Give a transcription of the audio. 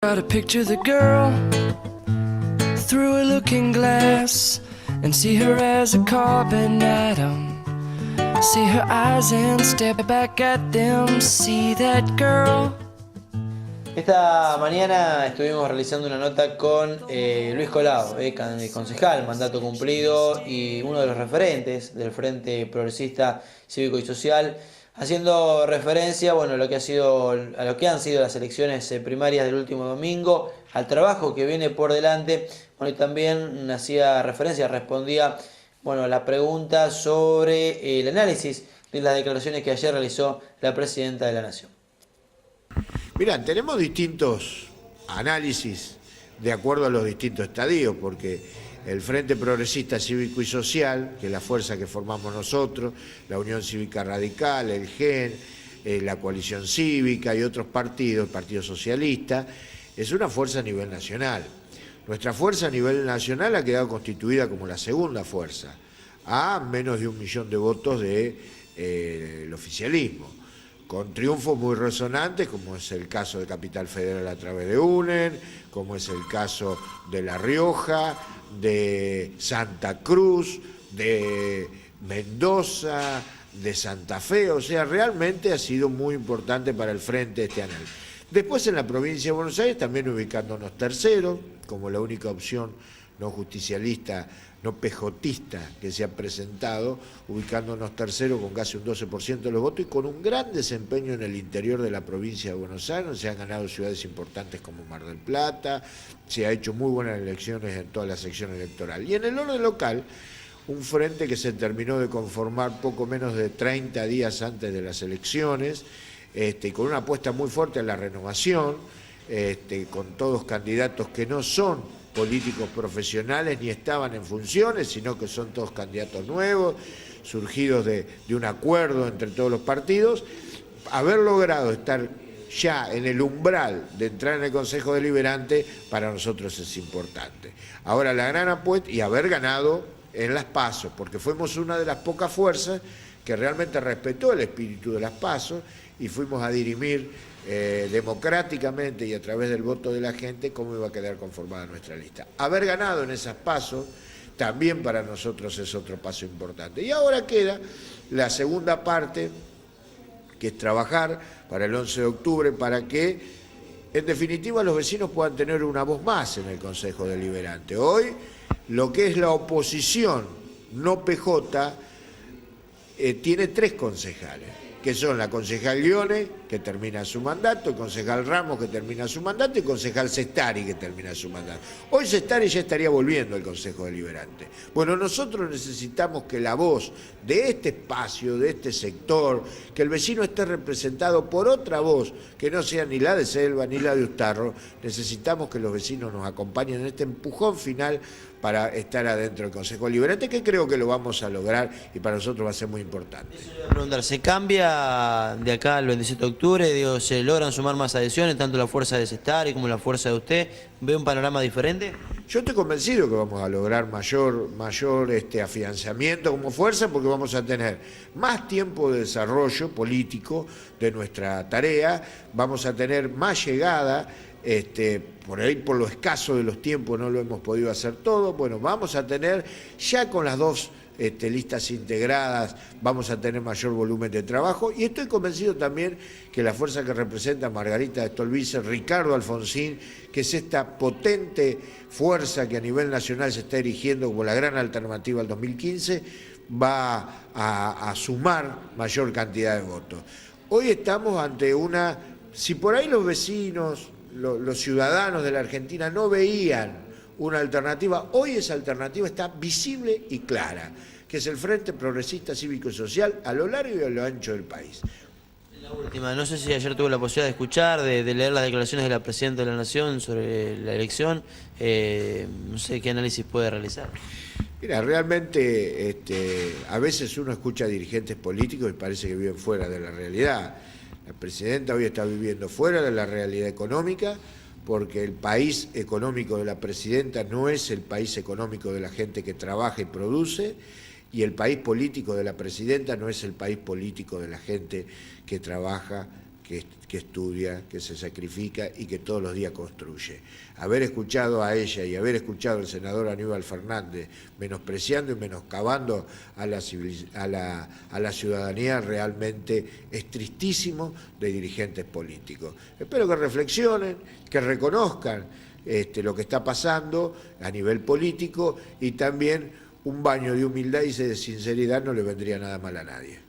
Try to picture the girl through a looking glass and see her as a carbon atom. See her eyes and step back at them. See that girl. Esta mañana estuvimos realizando una nota con Luis Colau, concejal, mandato cumplido y uno de los referentes del Frente Progresista Cívico y Social, haciendo referencia, bueno, a lo que han sido las elecciones primarias del último domingo, al trabajo que viene por delante, bueno, y también hacía referencia, respondía, bueno, a la pregunta sobre el análisis de las declaraciones que ayer realizó la presidenta de la Nación. Mirá, tenemos distintos análisis de acuerdo a los distintos estadios, porque el Frente Progresista Cívico y Social, que es la fuerza que formamos nosotros, la Unión Cívica Radical, el GEN, la Coalición Cívica y otros partidos, el Partido Socialista, es una fuerza a nivel nacional. Nuestra fuerza a nivel nacional ha quedado constituida como la segunda fuerza, a menos de 1 millón de votos del oficialismo, con triunfos muy resonantes, como es el caso de Capital Federal a través de UNEN, como es el caso de La Rioja, de Santa Cruz, de Mendoza, de Santa Fe. O sea, realmente ha sido muy importante para el Frente este análisis. Después en la provincia de Buenos Aires, también ubicándonos terceros, como la única opción no justicialista, no pejotista que se ha presentado, ubicándonos tercero con casi un 12% de los votos y con un gran desempeño en el interior de la provincia de Buenos Aires. Se han ganado ciudades importantes como Mar del Plata, se ha hecho muy buenas elecciones en toda la sección electoral. Y en el orden local, un frente que se terminó de conformar poco menos de 30 días antes de las elecciones, con una apuesta muy fuerte a la renovación, con todos candidatos que no son políticos profesionales ni estaban en funciones, sino que son todos candidatos nuevos, surgidos de un acuerdo entre todos los partidos. Haber logrado estar ya en el umbral de entrar en el Consejo Deliberante para nosotros es importante. Ahora la gran apuesta, y haber ganado en las PASO, porque fuimos una de las pocas fuerzas que realmente respetó el espíritu de las PASO y fuimos a dirimir democráticamente y a través del voto de la gente cómo iba a quedar conformada nuestra lista. Haber ganado en esas pasos también para nosotros es otro paso importante. Y ahora queda la segunda parte, que es trabajar para el 11 de octubre para que en definitiva los vecinos puedan tener una voz más en el Consejo Deliberante. Hoy lo que es la oposición no PJ tiene 3 concejales, que son la concejal Lione, que termina su mandato, el concejal Ramos, que termina su mandato, y el concejal Sestari, que termina su mandato. Hoy Sestari ya estaría volviendo al Consejo Deliberante. Bueno, nosotros necesitamos que la voz de este espacio, de este sector, que el vecino esté representado por otra voz, que no sea ni la de Selva ni la de Ustarro. Necesitamos que los vecinos nos acompañen en este empujón final para estar adentro del Consejo Deliberante, que creo que lo vamos a lograr y para nosotros va a ser muy importante. Eso le voy a preguntar, ¿se cambia de acá al 27 de octubre? Digo, ¿se logran sumar más adhesiones, tanto la fuerza de Sestari como la fuerza de usted? ¿Ve un panorama diferente? Yo estoy convencido que vamos a lograr mayor afianzamiento como fuerza, porque vamos a tener más tiempo de desarrollo político de nuestra tarea, vamos a tener más llegada. Por ahí por lo escaso de los tiempos no lo hemos podido hacer todo. Bueno, vamos a tener ya con las 2 listas integradas, vamos a tener mayor volumen de trabajo, y estoy convencido también que la fuerza que representa Margarita Stolbizer, Ricardo Alfonsín, que es esta potente fuerza que a nivel nacional se está erigiendo como la gran alternativa al 2015, va a sumar mayor cantidad de votos. Hoy estamos ante si por ahí los vecinos, los ciudadanos de la Argentina no veían una alternativa, hoy esa alternativa está visible y clara, que es el Frente Progresista Cívico y Social a lo largo y a lo ancho del país. La última, no sé si ayer tuve la posibilidad de escuchar, de leer las declaraciones de la Presidenta de la Nación sobre la elección, no sé qué análisis puede realizar. Mira, realmente a veces uno escucha a dirigentes políticos y parece que viven fuera de la realidad. La Presidenta hoy está viviendo fuera de la realidad económica, porque el país económico de la Presidenta no es el país económico de la gente que trabaja y produce, y el país político de la Presidenta no es el país político de la gente que trabaja, que estudia, que se sacrifica y que todos los días construye. Haber escuchado a ella y haber escuchado al senador Aníbal Fernández menospreciando y menoscabando a la ciudadanía realmente es tristísimo de dirigentes políticos. Espero que reflexionen, que reconozcan lo que está pasando a nivel político, y también un baño de humildad y de sinceridad no le vendría nada mal a nadie.